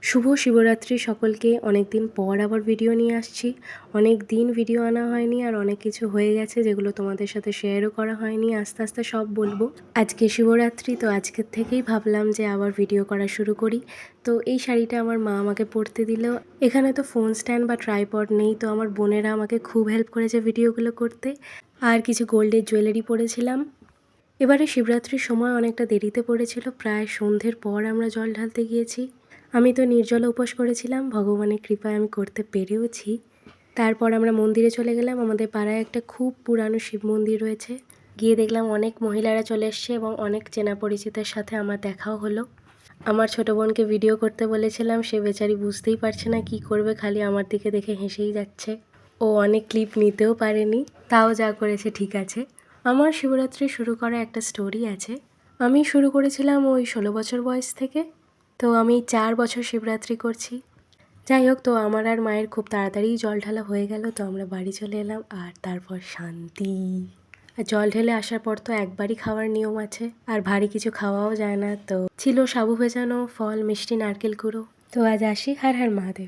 শুভ শিবরাত্রি সকলকে। অনেক দিন পর আবার ভিডিও নিয়ে আসছি। অনেক দিন ভিডিও আনা হয়নি আর অনেক কিছু হয়ে গেছে যেগুলো তোমাদের সাথে শেয়ারও করা হয়নি। আস্তে আস্তে সব বলবো। আজকে শিবরাত্রি, তো আজকের থেকেই ভাবলাম যে আবার ভিডিও করা শুরু করি। তো এই শাড়িটা আমার মা আমাকে পরতে দিল। এখানে তো ফোন স্ট্যান্ড বা ট্রাইপড নেই, তো আমার বোনেরা আমাকে খুব হেল্প করেছে ভিডিওগুলো করতে। আর কিছু গোল্ডের জুয়েলারি পরেছিলাম। এবারে শিবরাত্রির সময় অনেকটা দেরিতে পড়েছিল, প্রায় সন্ধ্যের পর আমরা জল ঢালতে গিয়েছি। আমি তো নির্জলা উপোস করেছিলাম, ভগবানের কৃপায় আমি করতে পেরেওছি। তারপর আমরা মন্দিরে চলে গেলাম। আমাদের পাড়ায় একটা খুব পুরানো শিব মন্দির রয়েছে। গিয়ে দেখলাম অনেক মহিলারা চলে এসছে এবং অনেক চেনা পরিচিতের সাথে আমার দেখাও হলো। আমার ছোটো বোনকে ভিডিও করতে বলেছিলাম, সে বেচারি বুঝতেই পারছে না কি করবে, খালি আমার দিকে দেখে হেসেই যাচ্ছে। ও অনেক ক্লিপ নিতেও পারেনি, তাও যা করেছে ঠিক আছে। আমার শিবরাত্রি শুরু করা একটা স্টোরি আছে। আমি শুরু করেছিলাম ওই 16 বছর বয়স থেকে। তো আমি 4 বছর শিবরাত্রি করছি। যাই হোক, তো আমার আর মায়ের খুব তাড়াতাড়ি জল ঢালা হয়ে গেল। তো আমরা বাড়ি চলে এলাম আর তারপর শান্তি। আর জল ঢেলে আসার পর তো একবারই খাওয়ার নিয়ম আছে, আর ভারী কিছু খাওয়াও যায় না। তো ছিল সাবু ভেজানো, ফল, মিষ্টি, নারকেল কুড়ো। তো আজ আসি। হর হর মহাদেব।